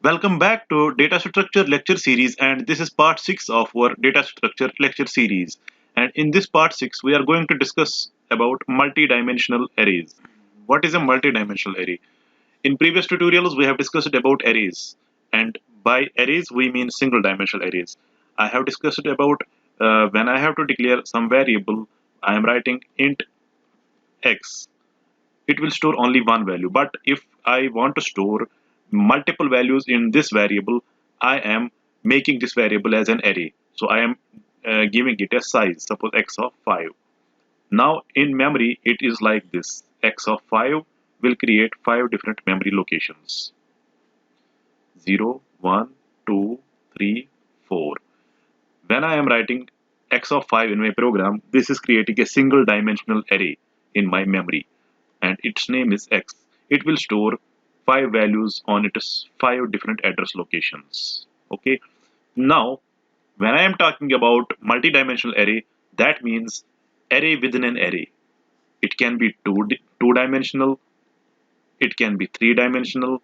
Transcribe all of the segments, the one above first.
Welcome back to Data Structure lecture series, and this is part 6 of our data structure lecture series. And in this part 6 we are going to discuss about multidimensional arrays. What is a multidimensional array? In previous tutorials we have discussed about arrays, and by arrays we mean single dimensional arrays. I have discussed about when I have to declare some variable, I am writing int x. It will store only one value, but if I want to store multiple values in this variable, I am making this variable as an array. So I am giving it a size, suppose x of 5. Now in memory it is like this: x of 5 will create 5 different memory locations: 0, 1, 2, 3, 4. When I am writing x of 5 in my program, this is creating a single dimensional array in my memory, and its name is x. It will store 5 values on its 5 different address locations. Okay. Now, when I am talking about multidimensional array, that means array within an array. It can be two-dimensional, it can be three-dimensional,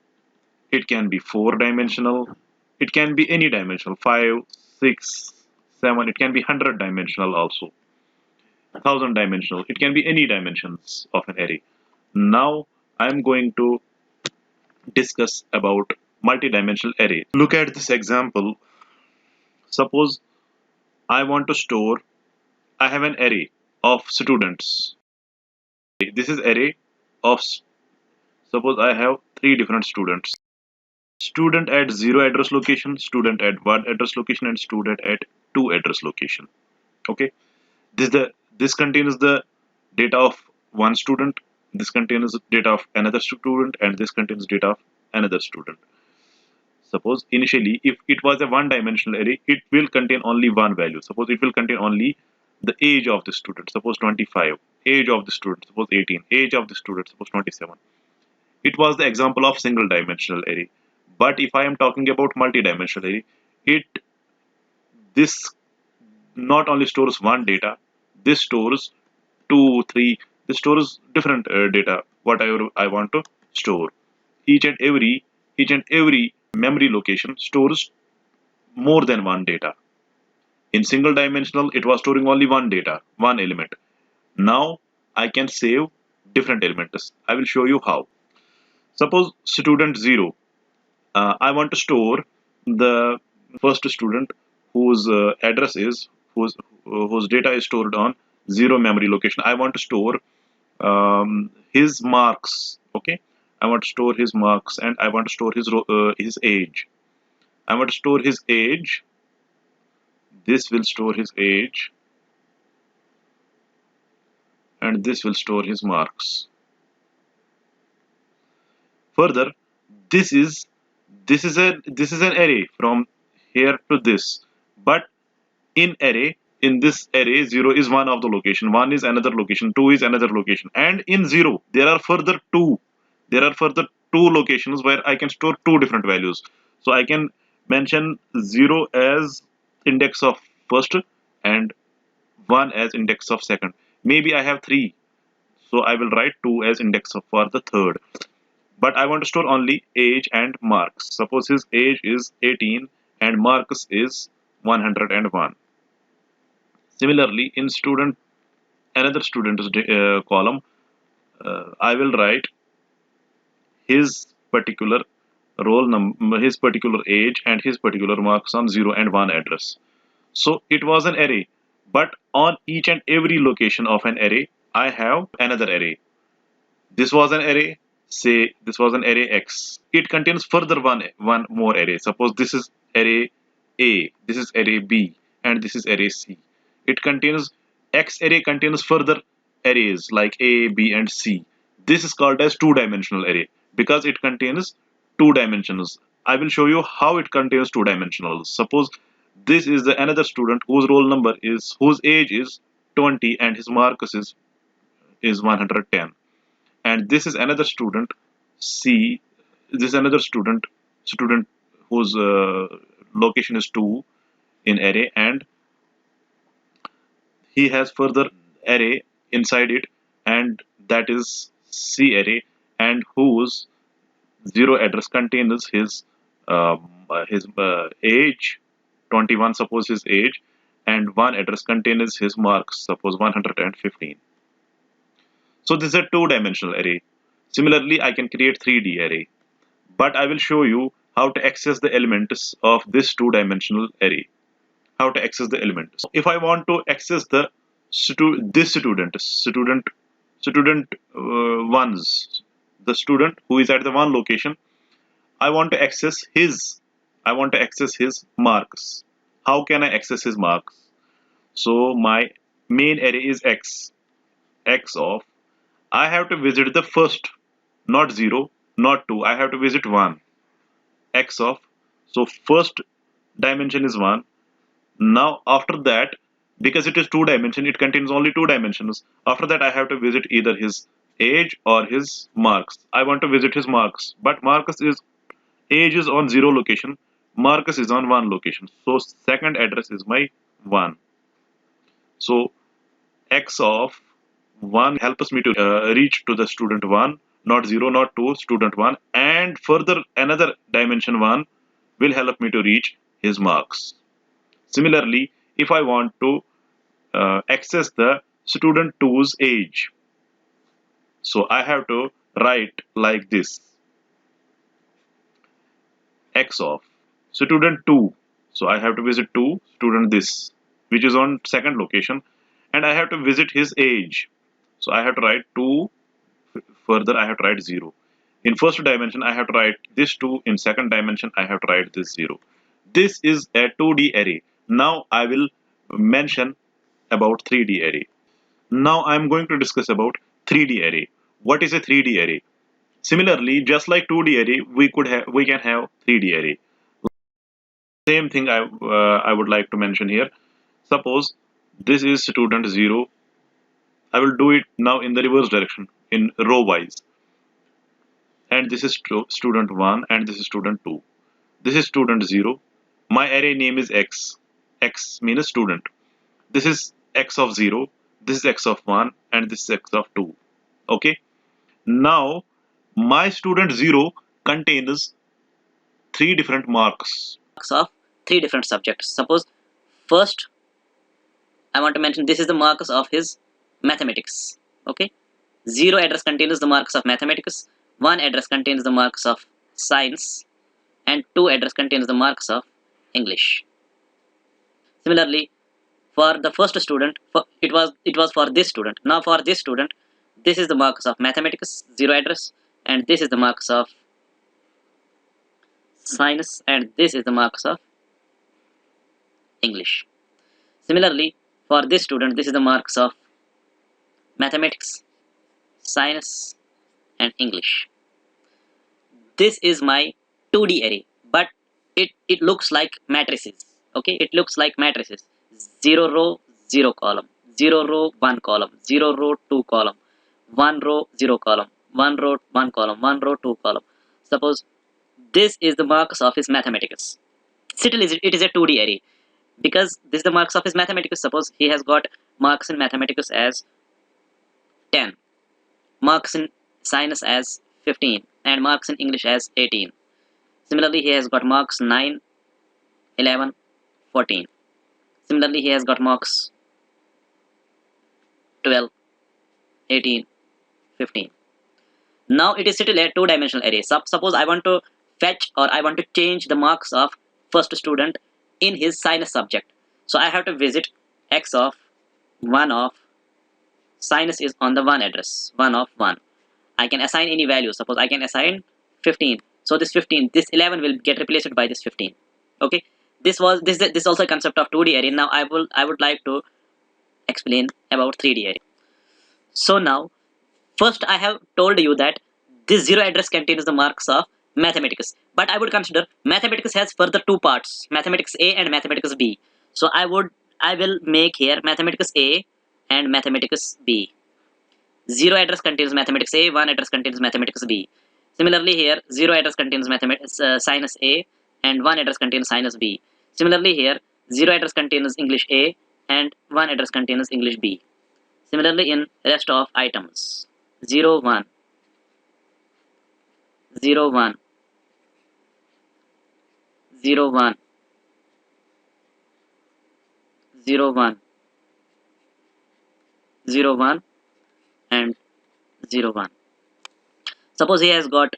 it can be four-dimensional, it can be any dimensional, 5, 6, 7, it can be 100-dimensional also, 1000-dimensional, it can be any dimensions of an array. Now I'm going to discuss about multidimensional array. Look at this example. Suppose I want to store, I have an array of students. This is array of, suppose I have 3 different students. Student at 0 address location, student at 1 address location, and student at 2 address location. Okay. This contains the data of one student, this contains data of another student, and this contains data of another student. Suppose initially, if it was a one-dimensional array, it will contain only one value. Suppose it will contain only the age of the student, suppose 25, age of the student, suppose 18, age of the student, suppose 27. It was the example of single dimensional array. But if I am talking about multi-dimensional array, it this not only stores one data, this stores two, three, this stores different data, whatever I want to store. Each and every memory location stores more than one data. In single dimensional, it was storing only one data, one element. Now I can save different elements. I will show you how. Suppose student 0. I want to store the first student whose address is, whose data is stored on 0 memory location. I want to store his marks. Okay, I want to store his marks, and I want to store his age. I want to store his age. This will store his age, and this will store his marks. Further, this is an array from here to this, but in this array, 0 is one of the location, 1 is another location, 2 is another location, and in 0 there are further two locations where I can store 2 different values. So I can mention 0 as index of first and 1 as index of second. Maybe I have 3, so I will write 2 as index of for the third. But I want to store only age and marks. Suppose his age is 18 and marks is 101. Similarly, in another student's column, I will write his particular roll number, his particular age, and his particular marks on 0 and 1 address. So it was an array, but on each and every location of an array, I have another array. This was an array. Say this was an array X. It contains further one more array. Suppose this is array A, this is array B, and this is array C. It contains X array contains further arrays like A, B, and C. This is called as two-dimensional array because it contains 2 dimensions. I will show you how it contains 2 dimensionals. Suppose this is the another student whose whose age is 20 and his marks is 110. And this is another student C. This is another student whose location is 2 in array, and he has further array inside it, and that is C array, and whose 0 address contains his his age, 21 suppose his age, and one address contains his marks, suppose 115. So this is a two-dimensional array. Similarly, I can create 3D array, but I will show you how to access the elements of this two-dimensional array. How to access the elements. If I want to access the student ones, the student who is at the one location, I want to access his marks. How can I access his marks? So my main array is x of, I have to visit the first, not 0, not 2, I have to visit 1, x of, so first dimension is 1. Now after that, because it is two dimension, it contains only two dimensions. After that I have to visit either his age or his marks. I want to visit his marks, but Marcus is age is on 0 location, Marcus is on 1 location, so second address is my 1. So x of 1 helps me to reach to the student 1, not 0, not 2, student 1, and further another dimension 1 will help me to reach his marks. Similarly, if I want to access the student 2's age, so I have to write like this, x of student 2, so I have to visit 2, student this, which is on second location, and I have to visit his age, so I have to write 2, further I have to write 0. In first dimension I have to write this 2, in second dimension I have to write this 0. This is a 2D array. Now I will mention about 3D array. Now I am going to discuss about 3D array. What is a 3D array? Similarly, just like 2D array, we can have 3D array. Same thing I would like to mention here. Suppose this is student 0. I will do it now in the reverse direction, in row wise. And this is student 1 and this is student 2. This is student 0. My array name is x. X means student. This is x of 0. This is x of 1 and this is x of 2. Okay. Now my student 0 contains three different marks of three different subjects. Suppose first I want to mention this is the marks of his mathematics. Okay. 0 address contains the marks of mathematics, 1 address contains the marks of science, and 2 address contains the marks of English. Similarly, for the first student, it was for this student. Now for this student, this is the marks of mathematics, 0 address, and this is the marks of science, and this is the marks of English. Similarly, for this student, this is the marks of mathematics, science, and English. This is my 2D array, but it looks like matrices. Okay, it looks like matrices. 0 row, 0 column, 0 row, 1 column, 0 row, 2 column, 1 row, 0 column, 1 row, 1 column, 1 row, 2 column. Suppose this is the marks of his mathematics. Still it is a 2D array because this is the marks of his mathematics. Suppose he has got marks in mathematics as 10, marks in science as 15, and marks in English as 18. Similarly, he has got marks 9, 11, 14. Similarly, he has got marks 12, 18, 15. Now it is still a two-dimensional array. Suppose I want to fetch or I want to change the marks of first student in his science subject. So I have to visit x of 1 of science is on the 1 address, 1 of 1. I can assign any value. Suppose I can assign 15. So this 15, this 11 will get replaced by this 15. Okay. This is also a concept of 2D array. Now I would like to explain about 3D array. So now first I have told you that this 0 address contains the marks of mathematics, but I would consider mathematics has further two parts, mathematics A and mathematics B. So I will make here mathematics A and mathematics B. 0 address contains mathematics A, 1 address contains mathematics B. Similarly here 0 address contains mathematics science A and 1 address contains science B. Similarly here 0 address contains English A and 1 address contains English B. Similarly in rest of items 0 1, 0 1, 0 1 0 1 0 1 and 0 1. Suppose he has got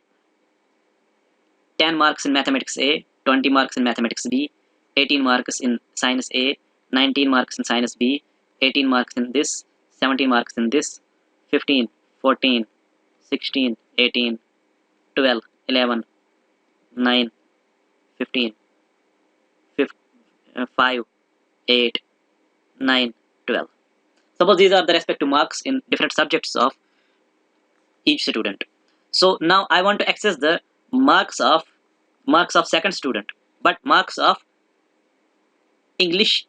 10 marks in mathematics A, 20 marks in mathematics B, 18 marks in science A, 19 marks in science B, 18 marks in this, 17 marks in this, 15, 14, 16, 18, 12, 11, 9, 15, 5, 8, 9, 12. Suppose these are the respective marks in different subjects of each student. So now I want to access the marks of second student, but marks of English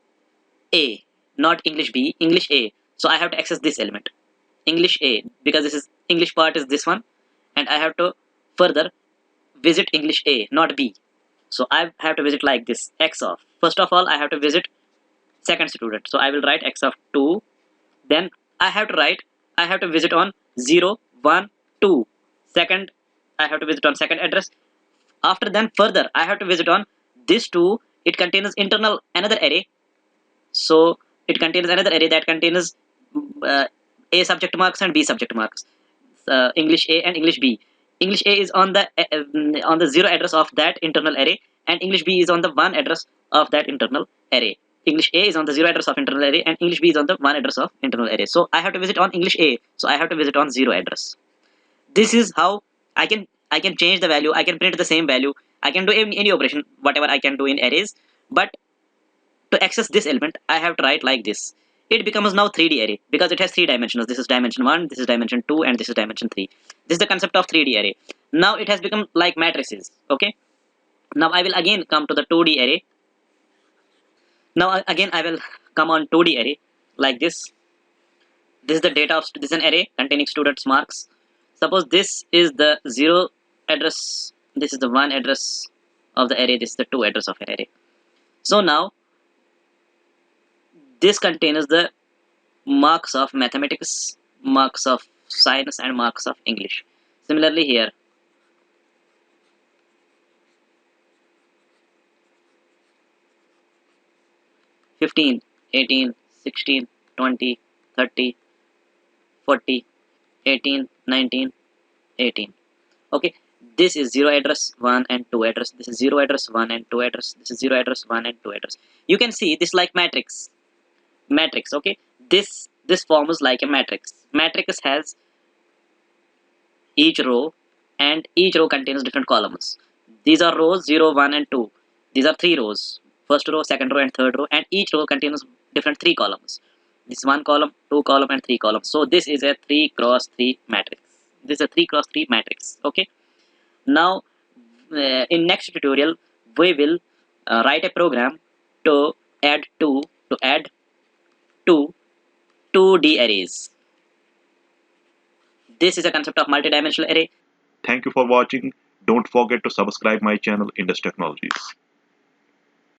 A, not English B, English A. So I have to access this element, English A, because this is English part is this one, and I have to further visit English A, not B. So I have to visit like this, x of. First of all, I have to visit second student. So I will write x of 2. Then I have to visit on 0, 1, 2. Second, I have to visit on second address. After then further, I have to visit on this 2. It contains internal another array. So it contains another array that contains A subject marks and B subject marks. English A and English B. English A is on the 0 address of that internal array, and English B is on the 1 address of that internal array. English A is on the 0 address of internal array, and English B is on the 1 address of internal array. So I have to visit on English A. So I have to visit on 0 address. This is how I can change the value. I can print the same value. I can do any operation, whatever I can do in arrays. But to access this element, I have to write like this. It becomes now 3D array because it has 3 dimensions. This is dimension 1, this is dimension 2, and this is dimension 3. This is the concept of 3D array. Now it has become like matrices. Okay. Now I will again come to the 2D array. Now again I will come on 2D array like this. This is the data of this is an array containing students' marks. Suppose this is the 0 address, this is the 1 address of the array, this is the 2 address of an array. So now this contains the marks of mathematics, marks of science, and marks of English. Similarly here, (15, 18, 16, 20, 30, 40, 18, 19, 18). Okay, this is 0 address 1 and 2 address. This is 0 address 1 and 2 address. This is 0 address 1 and 2 address. You can see this like matrix. Okay, this form is like a matrix. Matrix has each row, and each row contains different columns. These are rows 0, 1, and 2. These are 3 rows. First row, second row, and third row, and each row contains different 3 columns. This is 1 column, 2 column, and 3 columns. So this is a 3 cross 3 matrix. This is a 3 cross 3 matrix. Okay. Now in next tutorial we will write a program to add two 2D arrays. This is a concept of multidimensional array. Thank you for watching. Don't forget to subscribe my channel Indus Technologies.